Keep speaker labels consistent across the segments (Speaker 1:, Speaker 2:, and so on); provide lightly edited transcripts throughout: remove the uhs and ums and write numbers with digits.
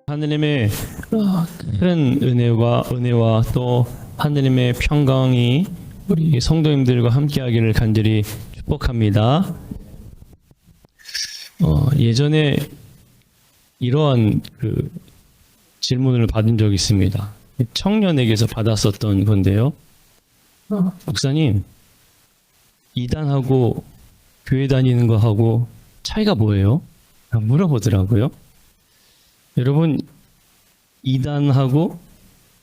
Speaker 1: 하느님의 큰 은혜와 또 하느님의 평강이 우리 성도님들과 함께하기를 간절히 축복합니다. 예전에 이러한 질문을 받은 적이 있습니다. 청년에게서 받았었던 건데요. 목사님, 이단하고 교회 다니는 거하고 차이가 뭐예요? 물어보더라고요. 여러분, 이단하고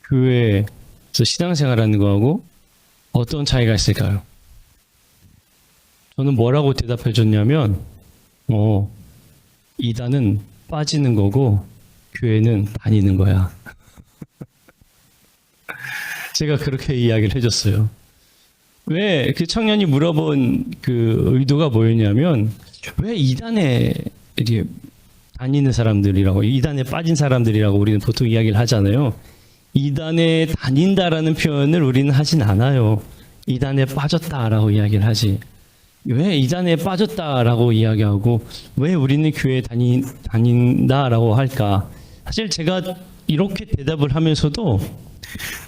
Speaker 1: 교회에서 신앙생활하는 거하고 어떤 차이가 있을까요? 저는 뭐라고 대답해 줬냐면 이단은 빠지는 거고 교회는 다니는 거야. 제가 그렇게 이야기를 해줬어요. 왜 그 청년이 물어본 의도가 뭐였냐면, 왜 이단에 이렇게 다니는 사람들이라고, 이단에 빠진 사람들이라고 우리는 보통 이야기를 하잖아요. 이단에 다닌다라는 표현을 우리는 하진 않아요. 이단에 빠졌다라고 이야기를 하지. 왜 이단에 빠졌다라고 이야기하고 왜 우리는 교회에 다닌다라고 할까? 사실 제가 이렇게 대답을 하면서도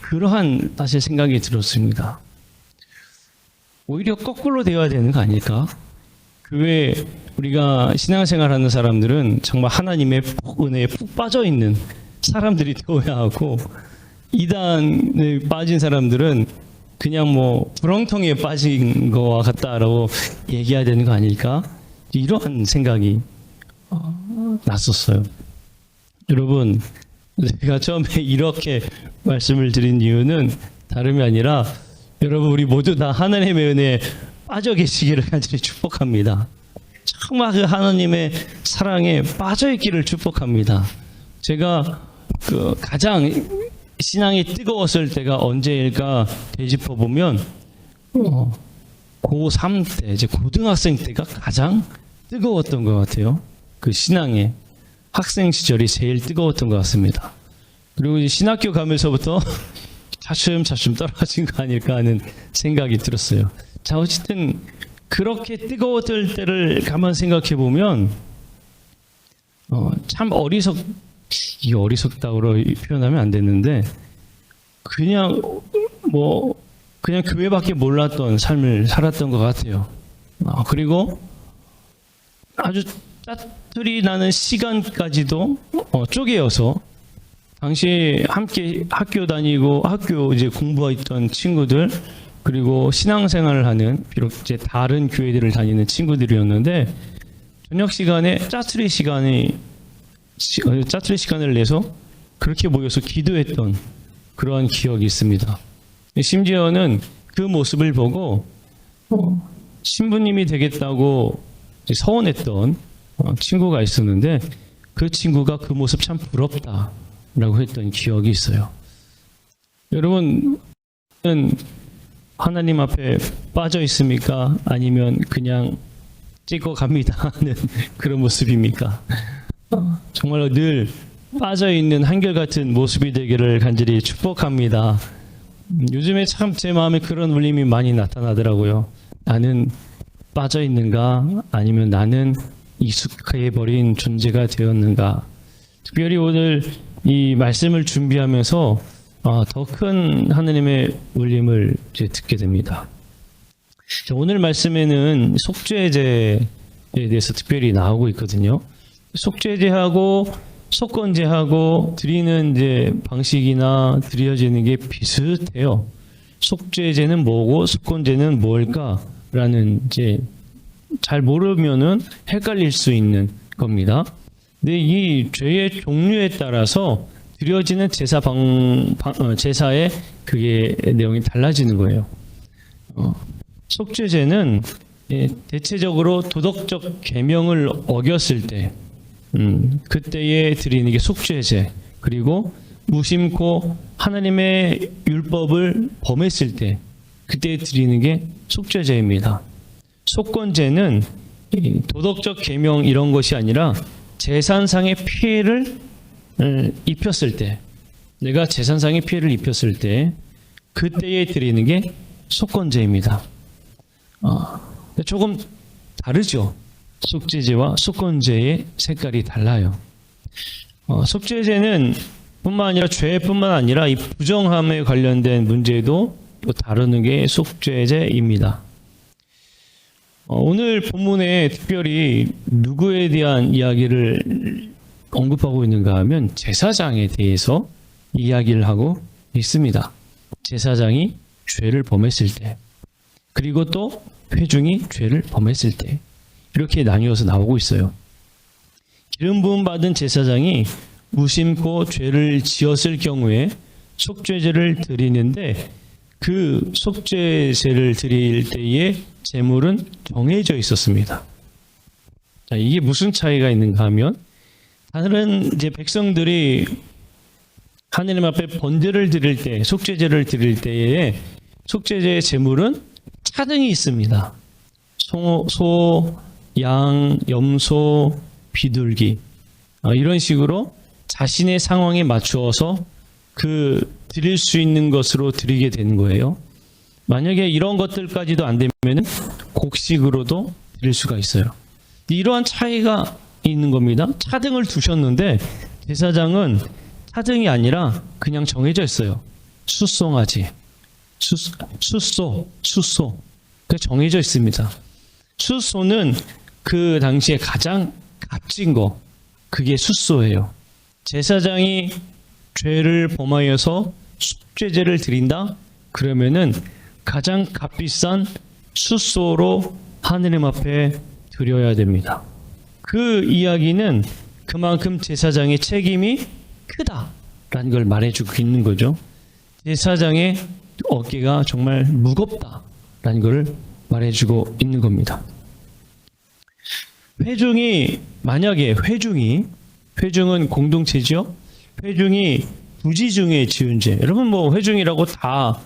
Speaker 1: 그러한 사실 생각이 들었습니다. 오히려 거꾸로 되어야 되는 거 아닐까? 교회 우리가 신앙생활하는 사람들은 정말 하나님의 은혜에 푹 빠져 있는 사람들이 되어야 하고, 이단에 빠진 사람들은 그냥 구렁텅이에 빠진 거와 같다라고 얘기해야 되는 거 아닐까? 이러한 생각이 났었어요. 여러분, 제가 처음에 이렇게 말씀을 드린 이유는 다름이 아니라, 여러분 우리 모두 다 하나님의 은혜에 빠져 계시기를 간절히 축복합니다. 정말 그 하나님의 사랑에 빠져 있기를 축복합니다. 제가 가장 신앙이 뜨거웠을 때가 언제일까 되짚어 보면 고3 때, 이제 고등학생 때가 가장 뜨거웠던 것 같아요. 그 신앙의 학생 시절이 제일 뜨거웠던 것 같습니다. 그리고 이제 신학교 가면서부터 차츰차츰 떨어진 거 아닐까 하는 생각이 들었어요. 자, 어쨌든 그렇게 뜨거웠을 때를 가만 생각해 보면 참 어리석다고 표현하면 안 됐는데, 그냥 교회밖에 몰랐던 삶을 살았던 것 같아요. 그리고 아주 짜투리 나는 시간까지도 쪼개어서, 당시 함께 학교 다니고 학교 이제 공부했던 친구들, 그리고 신앙생활을 하는, 비록 이제 다른 교회들을 다니는 친구들이었는데, 저녁 시간에 짜투리 시간을 내서 그렇게 모여서 기도했던 그러한 기억이 있습니다. 심지어는 그 모습을 보고 신부님이 되겠다고 서원했던 친구가 있었는데, 그 친구가 그 모습 참 부럽다라고 했던 기억이 있어요. 여러분은 하나님 앞에 빠져 있습니까? 아니면 그냥 찍고 갑니다 하는 그런 모습입니까? 정말로 늘 빠져있는 한결같은 모습이 되기를 간절히 축복합니다. 요즘에 참 제 마음에 그런 울림이 많이 나타나더라고요. 나는 빠져있는가? 아니면 나는 익숙해버린 존재가 되었는가? 특별히 오늘 이 말씀을 준비하면서 더 큰 하느님의 울림을 이제 듣게 됩니다. 오늘 말씀에는 속죄제에 대해서 특별히 나오고 있거든요. 속죄제하고 속건제하고 드리는 이제 방식이나 드려지는 게 비슷해요. 속죄제는 뭐고 속건제는 뭘까라는, 이제 잘 모르면은 헷갈릴 수 있는 겁니다. 근데 이 죄의 종류에 따라서 드려지는 제사의 그게 내용이 달라지는 거예요. 속죄제는 대체적으로 도덕적 계명을 어겼을 때, 그때에 드리는 게 속죄제, 그리고 무심코 하나님의 율법을 범했을 때 그때 드리는 게 속죄제입니다. 속건제는 도덕적 계명 이런 것이 아니라 재산상의 피해를 입혔을 때, 내가 재산상의 피해를 입혔을 때 그때에 드리는 게 속건제입니다. 조금 다르죠. 속죄제와 속건제의 색깔이 달라요. 속죄제는 뿐만 아니라 죄뿐만 아니라 이 부정함에 관련된 문제도 또 다루는 게 속죄제입니다. 오늘 본문에 특별히 누구에 대한 이야기를 언급하고 있는가 하면 제사장에 대해서 이야기를 하고 있습니다. 제사장이 죄를 범했을 때, 그리고 또 회중이 죄를 범했을 때, 이렇게 나뉘어서 나오고 있어요. 기름 부음 받은 제사장이 무심코 죄를 지었을 경우에 속죄제를 드리는데, 그 속죄제를 드릴 때의 제물은 정해져 있었습니다. 자, 이게 무슨 차이가 있는가 하면, 다른 이제 백성들이 하느님 앞에 번제를 드릴 때, 속죄제를 드릴 때에 속죄제의 제물은 차등이 있습니다. 소, 양, 염소, 비둘기, 이런 식으로 자신의 상황에 맞추어서 드릴 수 있는 것으로 드리게 되는 거예요. 만약에 이런 것들까지도 안 되면은 곡식으로도 드릴 수가 있어요. 이러한 차이가 있는 겁니다. 차등을 두셨는데 제사장은 차등이 아니라 그냥 정해져 있어요. 숫송아지, 숫소. 그 정해져 있습니다. 숫소는 그 당시에 가장 값진 거, 그게 숫소예요. 제사장이 죄를 범하여서 속죄제를 드린다? 그러면은 가장 값비싼 숫소로 하느님 앞에 드려야 됩니다. 그 이야기는 그만큼 제사장의 책임이 크다라는 걸 말해주고 있는 거죠. 제사장의 어깨가 정말 무겁다라는 걸 말해주고 있는 겁니다. 만약에 회중은 공동체죠. 회중이 부지 중에 지은 죄. 여러분 회중이라고 다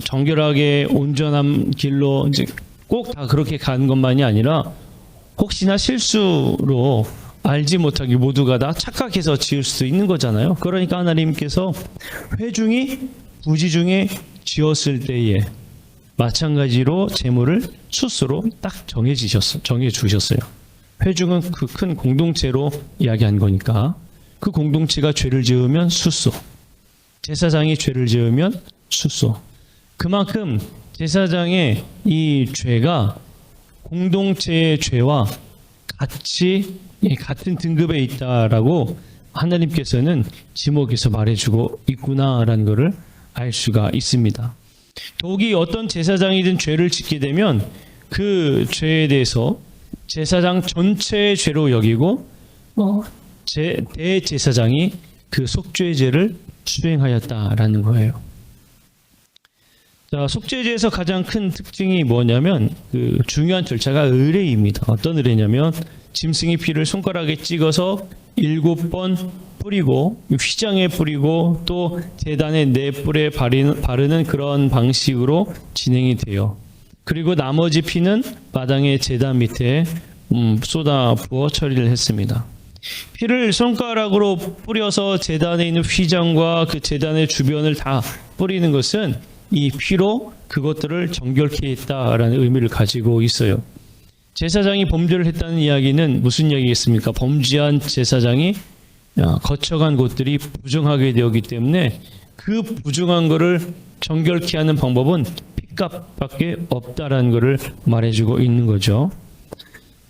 Speaker 1: 정결하게 온전한 길로 이제 꼭 다 그렇게 가는 것만이 아니라 혹시나 실수로 알지 못하게 모두가 다 착각해서 지을 수도 있는 거잖아요. 그러니까 하나님께서 회중이 부지 중에 지었을 때에 마찬가지로 제물을 숫소로 딱 정해 주셨어요. 회중은 그 큰 공동체로 이야기한 거니까 그 공동체가 죄를 지으면 숫소, 제사장이 죄를 지으면 숫소. 그만큼 제사장의 이 죄가 공동체의 죄와 같은 등급에 있다라고 하나님께서는 지목해서 말해주고 있구나라는 것을 알 수가 있습니다. 더욱이 어떤 제사장이든 죄를 짓게 되면 그 죄에 대해서 제사장 전체의 죄로 여기고 대제사장이 그 속죄제를 수행하였다라는 거예요. 자, 속죄제에서 가장 큰 특징이 뭐냐면 그 중요한 절차가 의례입니다. 어떤 의례냐면 짐승의 피를 손가락에 찍어서 7번 뿌리고 휘장에 뿌리고 또 제단의 4뿔에 바르는 그런 방식으로 진행이 돼요. 그리고 나머지 피는 마당의 제단 밑에 쏟아 부어 처리를 했습니다. 피를 손가락으로 뿌려서 제단에 있는 휘장과 그 제단의 주변을 다 뿌리는 것은 이 피로 그것들을 정결케 했다라는 의미를 가지고 있어요. 제사장이 범죄를 했다는 이야기는 무슨 이야기겠습니까? 범죄한 제사장이 거쳐간 곳들이 부정하게 되었기 때문에 그 부정한 것을 정결케 하는 방법은 피값밖에 없다라는 것을 말해주고 있는 거죠.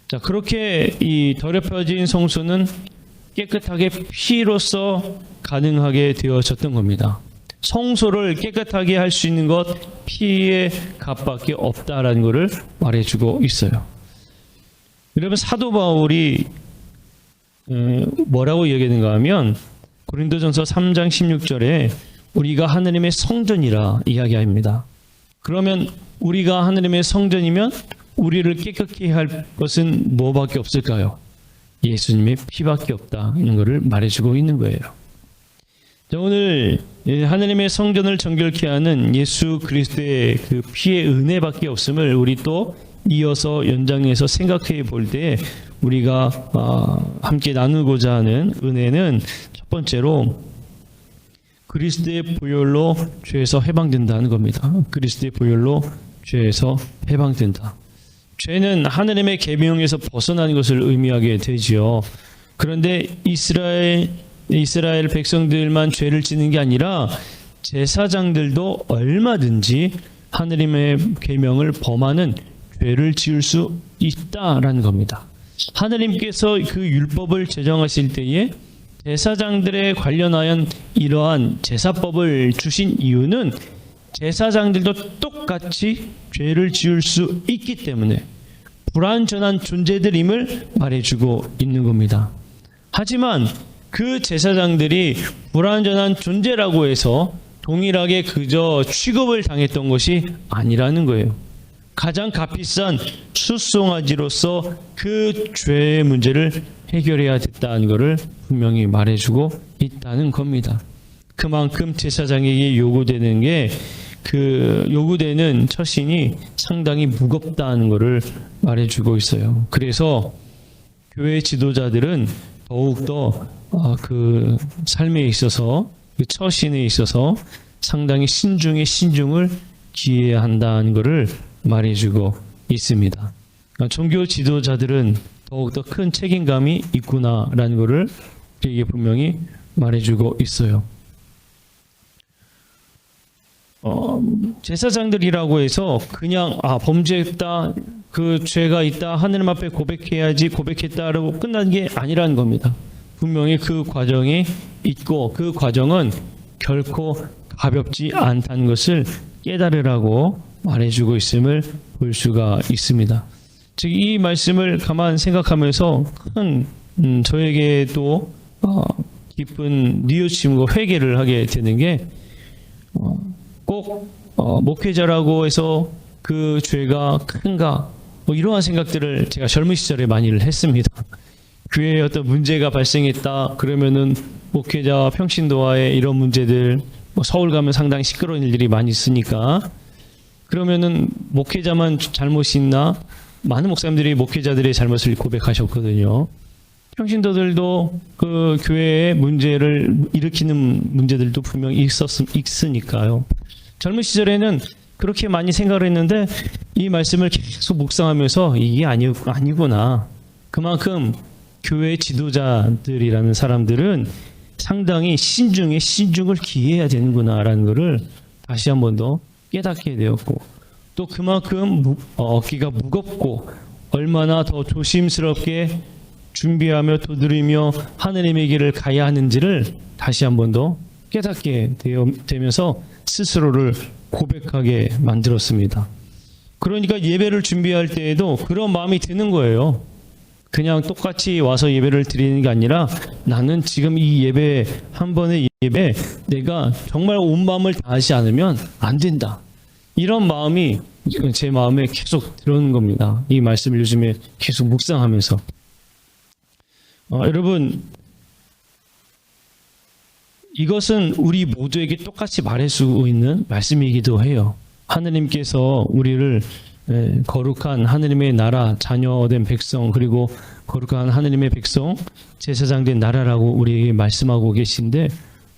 Speaker 1: 자, 그렇게 이 더럽혀진 성소는 깨끗하게 피로써 가능하게 되어졌던 겁니다. 성소를 깨끗하게 할 수 있는 것 피의 값밖에 없다라는 것을 말해주고 있어요. 여러분, 사도 바울이 뭐라고 얘기하는가 하면 고린도전서 3장 16절에 우리가 하느님의 성전이라 이야기합니다. 그러면 우리가 하느님의 성전이면 우리를 깨끗게 할 것은 뭐밖에 없을까요? 예수님의 피밖에 없다는 것을 말해주고 있는 거예요. 자, 오늘 하느님의 성전을 정결케 하는 예수 그리스도의 그 피의 은혜밖에 없음을 우리 또 이어서 연장해서 생각해 볼 때 우리가 함께 나누고자 하는 은혜는 첫 번째로 그리스도의 보혈로 죄에서 해방된다는 겁니다. 그리스도의 보혈로 죄에서 해방된다. 죄는 하느님의 계명에서 벗어나는 것을 의미하게 되지요. 그런데 이스라엘 이스라엘 백성들만 죄를 지는 게 아니라 제사장들도 얼마든지 하느님의 계명을 범하는 죄를 지을 수 있다라는 겁니다. 하느님께서 그 율법을 제정하실 때에 제사장들에 관련하여 이러한 제사법을 주신 이유는 제사장들도 똑같이 죄를 지을 수 있기 때문에 불완전한 존재들임을 말해주고 있는 겁니다. 하지만 그 제사장들이 불완전한 존재라고 해서 동일하게 그저 취급을 당했던 것이 아니라는 거예요. 가장 값비싼 숫송아지로서 그 죄의 문제를 해결해야 됐다는 것을 분명히 말해주고 있다는 겁니다. 그만큼 제사장에게 요구되는 게 그 요구되는 처신이 상당히 무겁다는 것을 말해주고 있어요. 그래서 교회 지도자들은 더욱더 그 삶에 있어서 그 처신에 있어서 상당히 신중을 기해야 한다는 것을 말해주고 있습니다. 종교 지도자들은 더욱더 큰 책임감이 있구나라는 것을 우리에게 분명히 말해주고 있어요. 제사장들이라고 해서 그냥 범죄했다, 그 죄가 있다, 하느님 앞에 고백해야지, 고백했다라고 끝난 게 아니라는 겁니다. 분명히 그 과정이 있고 그 과정은 결코 가볍지 않다는 것을 깨달으라고 말해주고 있음을 볼 수가 있습니다. 즉 이 말씀을 가만 생각하면서 큰 저에게도 깊은 뉘우침과 회개를 하게 되는 게 꼭 목회자라고 해서 그 죄가 큰가 이러한 생각들을 제가 젊은 시절에 많이 했습니다. 교회에 어떤 문제가 발생했다 그러면은 목회자와 평신도와의 이런 문제들, 서울 가면 상당히 시끄러운 일들이 많이 있으니까 그러면은 목회자만 잘못이 있나? 많은 목사님들이 목회자들의 잘못을 고백하셨거든요. 평신도들도 그 교회의 문제를 일으키는 문제들도 분명히 있으니까요. 젊은 시절에는 그렇게 많이 생각을 했는데 이 말씀을 계속 묵상하면서 이게 아니구나. 그만큼 교회 지도자들이라는 사람들은 상당히 신중을 기해야 되는구나라는 것을 다시 한 번 더 깨닫게 되었고 또 그만큼 어깨가 무겁고 얼마나 더 조심스럽게 준비하며 두드리며 하느님의 길을 가야 하는지를 다시 한 번 더 깨닫게 되면서 스스로를 고백하게 만들었습니다. 그러니까 예배를 준비할 때에도 그런 마음이 드는 거예요. 그냥 똑같이 와서 예배를 드리는 게 아니라 나는 지금 이 예배 한 번의 예배 내가 정말 온 마음을 다하지 않으면 안 된다. 이런 마음이 제 마음에 계속 들어오는 겁니다. 이 말씀을 요즘에 계속 묵상하면서 여러분 이것은 우리 모두에게 똑같이 말할 수 있는 말씀이기도 해요. 하느님께서 우리를 거룩한 하느님의 나라 자녀된 백성 그리고 거룩한 하느님의 백성 제사장된 나라라고 우리에게 말씀하고 계신데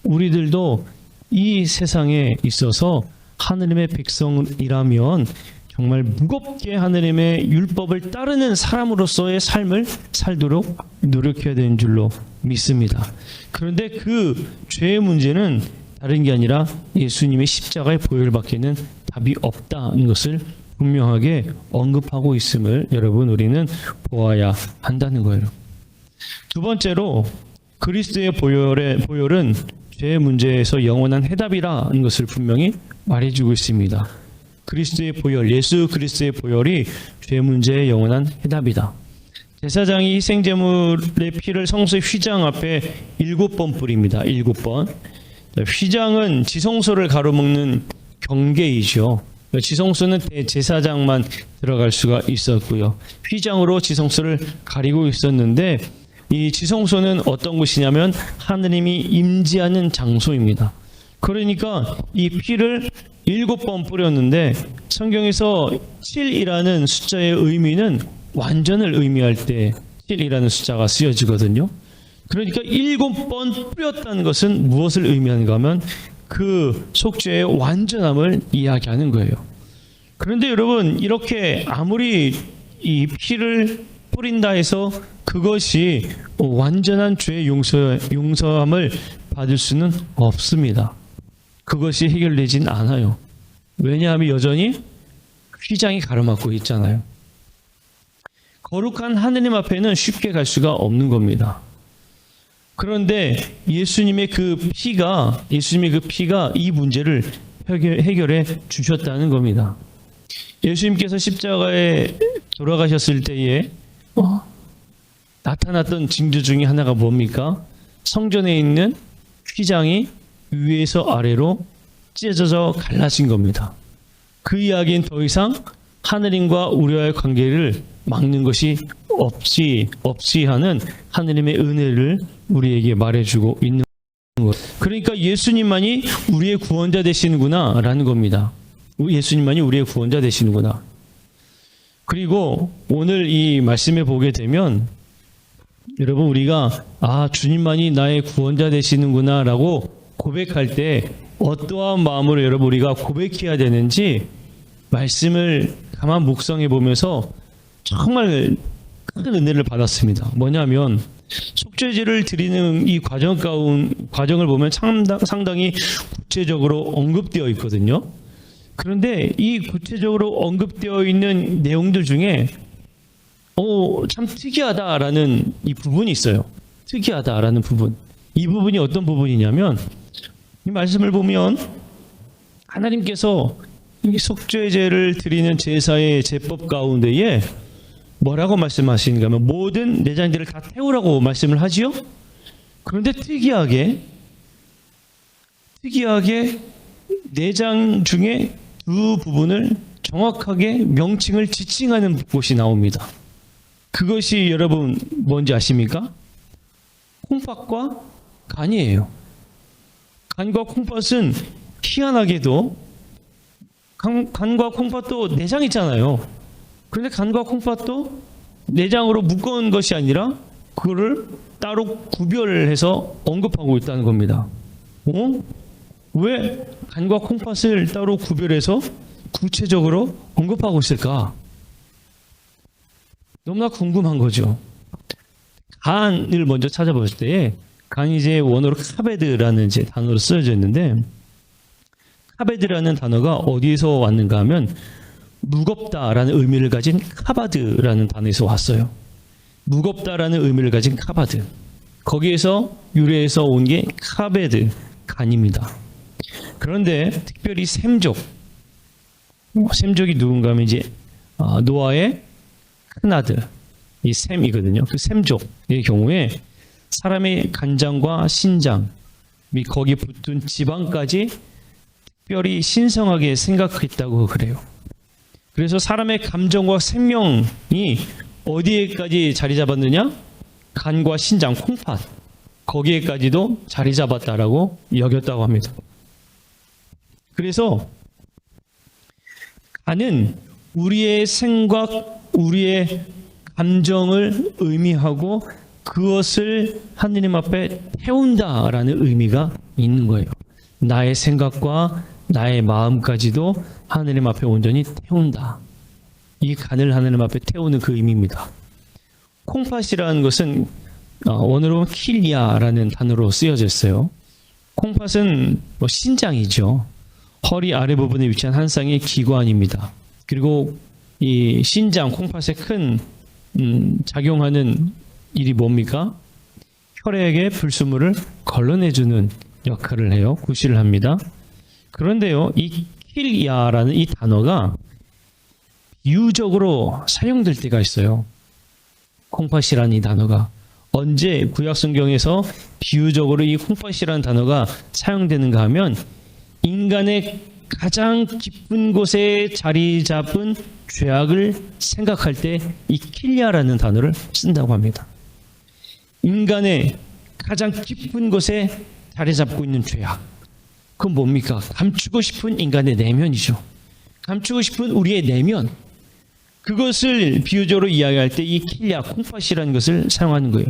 Speaker 1: 우리들도 이 세상에 있어서 하느님의 백성이라면 정말 무겁게 하느님의 율법을 따르는 사람으로서의 삶을 살도록 노력해야 되는 줄로 믿습니다. 그런데 그 죄의 문제는 다른 게 아니라 예수님의 십자가의 보혈밖에는 답이 없다는 것을 분명하게 언급하고 있음을 여러분 우리는 보아야 한다는 거예요. 두 번째로 그리스도의 보혈은 죄의 문제에서 영원한 해답이라는 것을 분명히 말해주고 있습니다. 그리스도의 보혈, 예수 그리스도의 보혈이 죄 문제의 영원한 해답이다. 제사장이 희생제물의 피를 성소의 휘장 앞에 7번 뿌립니다. 7번. 휘장은 지성소를 가로막는 경계이죠. 지성소는 대제사장만 들어갈 수가 있었고요. 휘장으로 지성소를 가리고 있었는데 이 지성소는 어떤 곳이냐면 하느님이 임재하는 장소입니다. 그러니까 이 피를 7번 뿌렸는데 성경에서 7이라는 숫자의 의미는 완전을 의미할 때 7이라는 숫자가 쓰여지거든요. 그러니까 7번 뿌렸다는 것은 무엇을 의미하는가 하면 그 속죄의 완전함을 이야기하는 거예요. 그런데 여러분 이렇게 아무리 이 피를 뿌린다 해서 그것이 완전한 죄의 용서함을 받을 수는 없습니다. 그것이 해결되진 않아요. 왜냐하면 여전히 휘장이 가로막고 있잖아요. 거룩한 하느님 앞에는 쉽게 갈 수가 없는 겁니다. 그런데 예수님의 그 피가 이 문제를 해결해 주셨다는 겁니다. 예수님께서 십자가에 돌아가셨을 때에 나타났던 징조 중에 하나가 뭡니까? 성전에 있는 휘장이 위에서 아래로 찢어져 갈라진 겁니다. 그 이야기는 더 이상 하느님과 우리와의 관계를 막는 것이 없이 하는 하느님의 은혜를 우리에게 말해주고 있는 것. 그러니까 예수님만이 우리의 구원자 되시는구나 라는 겁니다. 예수님만이 우리의 구원자 되시는구나. 그리고 오늘 이 말씀에 보게 되면 여러분 우리가 주님만이 나의 구원자 되시는구나 라고 고백할 때 어떠한 마음으로 여러분 우리가 고백해야 되는지 말씀을 가만 묵상해 보면서 정말 큰 은혜를 받았습니다. 뭐냐면 속죄제를 드리는 이 과정을 보면 상당히 구체적으로 언급되어 있거든요. 그런데 이 구체적으로 언급되어 있는 내용들 중에 참 특이하다라는 이 부분이 있어요. 특이하다라는 부분. 이 부분이 어떤 부분이냐면 이 말씀을 보면 하나님께서 이 속죄제를 드리는 제사의 제법 가운데에 뭐라고 말씀하시는가 하면 모든 내장들을 다 태우라고 말씀을 하지요. 그런데 특이하게 내장 중에 두 부분을 정확하게 명칭을 지칭하는 곳이 나옵니다. 그것이 여러분 뭔지 아십니까? 콩팥과 간이에요. 간과 콩팥은 희한하게도 간과 콩팥도 내장 있잖아요. 그런데 간과 콩팥도 내장으로 묶어온 것이 아니라 그거를 따로 구별해서 언급하고 있다는 겁니다. 왜 간과 콩팥을 따로 구별해서 구체적으로 언급하고 있을까? 너무나 궁금한 거죠. 간을 먼저 찾아볼 때 간이 이제 원어로 카베드라는 이제 단어로 쓰여져 있는데 카베드라는 단어가 어디에서 왔는가 하면 무겁다라는 의미를 가진 카바드라는 단어에서 왔어요. 무겁다라는 의미를 가진 카바드. 거기에서 유래해서 온 게 카베드, 간입니다. 그런데 특별히 셈족이 누군가 하면 이제 노아의 큰아들 이 셈이거든요. 그 셈족의 경우에 사람의 간장과 신장 및 거기 붙은 지방까지 특별히 신성하게 생각했다고 그래요. 그래서 사람의 감정과 생명이 어디에까지 자리 잡았느냐? 간과 신장, 콩팥 거기에까지도 자리 잡았다라고 여겼다고 합니다. 그래서 간은 우리의 생각, 우리의 감정을 의미하고 그것을 하느님 앞에 태운다라는 의미가 있는 거예요. 나의 생각과 나의 마음까지도 하느님 앞에 온전히 태운다. 이 간을 하느님 앞에 태우는 그 의미입니다. 콩팥이라는 것은 원어로 킬리아라는 단어로 쓰여져 있어요. 콩팥은 신장이죠. 허리 아래 부분에 위치한 한 쌍의 기관입니다. 그리고 이 신장, 콩팥에 큰 작용하는 일이 뭡니까? 혈액의 불순물을 걸러내주는 역할을 해요. 구실을 합니다. 그런데요, 이 킬리아라는 이 단어가 비유적으로 사용될 때가 있어요. 콩팥이라는 이 단어가 언제 구약성경에서 비유적으로 이 콩팥이라는 단어가 사용되는가 하면 인간의 가장 깊은 곳에 자리 잡은 죄악을 생각할 때 이 킬리아라는 단어를 쓴다고 합니다. 인간의 가장 깊은 곳에 자리 잡고 있는 죄악. 그건 뭡니까? 감추고 싶은 인간의 내면이죠. 감추고 싶은 우리의 내면. 그것을 비유적으로 이야기할 때 이 킬리아, 콩팥이라는 것을 사용하는 거예요.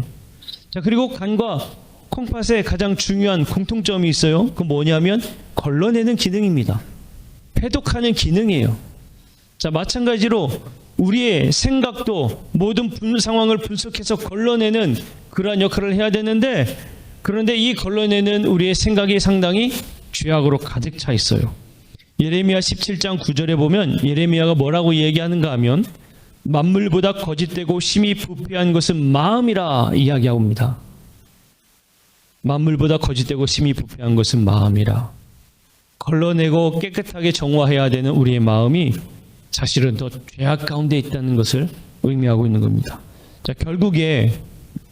Speaker 1: 자, 그리고 간과 콩팥에 가장 중요한 공통점이 있어요. 그건 뭐냐면 걸러내는 기능입니다. 해독하는 기능이에요. 자, 마찬가지로 우리의 생각도 모든 상황을 분석해서 걸러내는 그러한 역할을 해야 되는데, 그런데 이 걸러내는 우리의 생각이 상당히 죄악으로 가득 차 있어요. 예레미야 17장 9절에 보면 예레미야가 뭐라고 얘기하는가 하면 만물보다 거짓되고 심히 부패한 것은 마음이라 이야기합니다. 만물보다 거짓되고 심히 부패한 것은 마음이라. 걸러내고 깨끗하게 정화해야 되는 우리의 마음이 사실은 더 죄악 가운데 있다는 것을 의미하고 있는 겁니다. 자, 결국에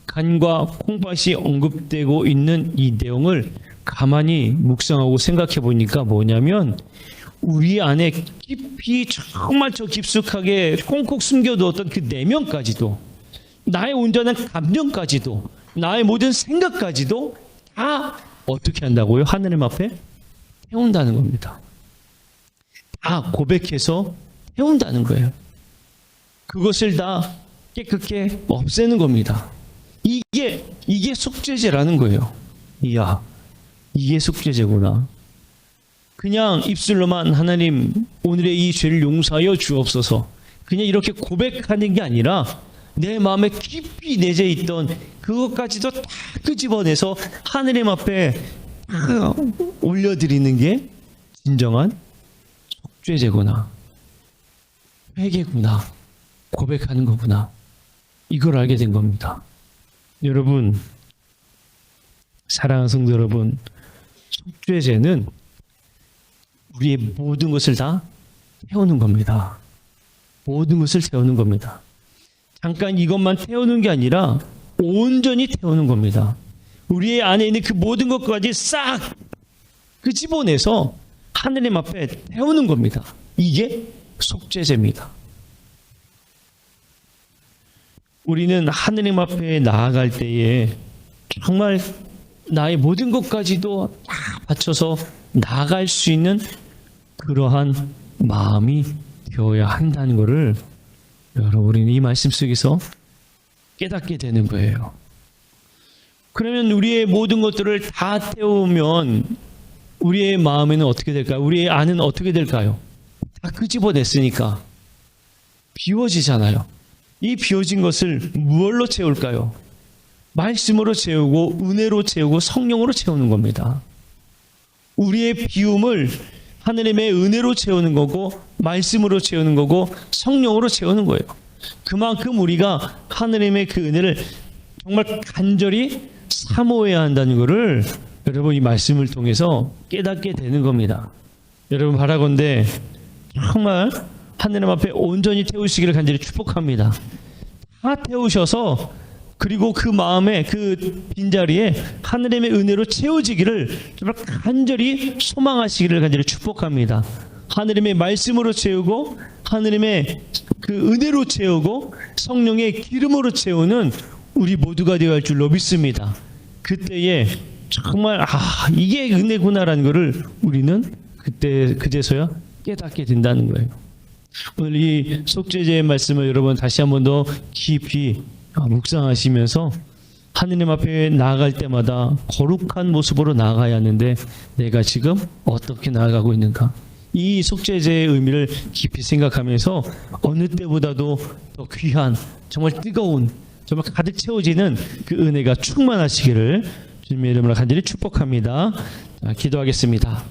Speaker 1: 간과 콩팥이 언급되고 있는 이 내용을 가만히 묵상하고 생각해 보니까 뭐냐면, 우리 안에 깊이 정말 저 깊숙하게 꽁꽁 숨겨두었던 그 내면까지도, 나의 온전한 감정까지도, 나의 모든 생각까지도 다 어떻게 한다고요? 하느님 앞에 태운다는 겁니다. 다 고백해서 태운다는 거예요. 그것을 다 깨끗게 없애는 겁니다. 이게 속죄제라는 거예요. 이야, 이게 속죄제구나. 그냥 입술로만 하나님 오늘의 이 죄를 용서하여 주옵소서, 그냥 이렇게 고백하는 게 아니라 내 마음에 깊이 내재 있던 그것까지도 다 끄집어내서 하느님 앞에 올려드리는 게 진정한 속죄제구나, 회개구나, 고백하는 거구나, 이걸 알게 된 겁니다. 여러분, 사랑하는 성도 여러분, 속죄제는 우리의 모든 것을 다 태우는 겁니다. 모든 것을 태우는 겁니다. 잠깐 이것만 태우는 게 아니라 온전히 태우는 겁니다. 우리의 안에 있는 그 모든 것까지 싹 끄집어내서 하느님 앞에 태우는 겁니다. 이게 속죄제입니다. 우리는 하느님 앞에 나아갈 때에 정말 나의 모든 것까지도 다 바쳐서 나아갈 수 있는 그러한 마음이 되어야 한다는 것을 여러분, 우리는 이 말씀 속에서 깨닫게 되는 거예요. 그러면 우리의 모든 것들을 다 태우면 우리의 마음에는 어떻게 될까요? 우리의 안은 어떻게 될까요? 다 끄집어냈으니까 비워지잖아요. 이 비워진 것을 무엇로 채울까요? 말씀으로 채우고 은혜로 채우고 성령으로 채우는 겁니다. 우리의 비움을 하느님의 은혜로 채우는 거고 말씀으로 채우는 거고 성령으로 채우는 거예요. 그만큼 우리가 하느님의 그 은혜를 정말 간절히 사모해야 한다는 것을 여러분 이 말씀을 통해서 깨닫게 되는 겁니다. 여러분 바라건대 정말 하느님 앞에 온전히 태우시기를 간절히 축복합니다. 다 태우셔서 그리고 그 마음에 그 빈자리에 하느님의 은혜로 채워지기를 정말 간절히 소망하시기를 간절히 축복합니다. 하느님의 말씀으로 채우고 하느님의 그 은혜로 채우고 성령의 기름으로 채우는 우리 모두가 되어야 할 줄로 믿습니다. 그때에 정말 이게 은혜구나라는 것을 우리는 그제서야 깨닫게 된다는 거예요. 오늘 이 속죄제의 말씀을 여러분 다시 한 번 더 깊이 묵상하시면서 하느님 앞에 나아갈 때마다 거룩한 모습으로 나아가야 하는데 내가 지금 어떻게 나아가고 있는가, 이 속죄제의 의미를 깊이 생각하면서 어느 때보다도 더 귀한 정말 뜨거운 정말 가득 채워지는 그 은혜가 충만하시기를 주님의 이름으로 간절히 축복합니다. 기도하겠습니다.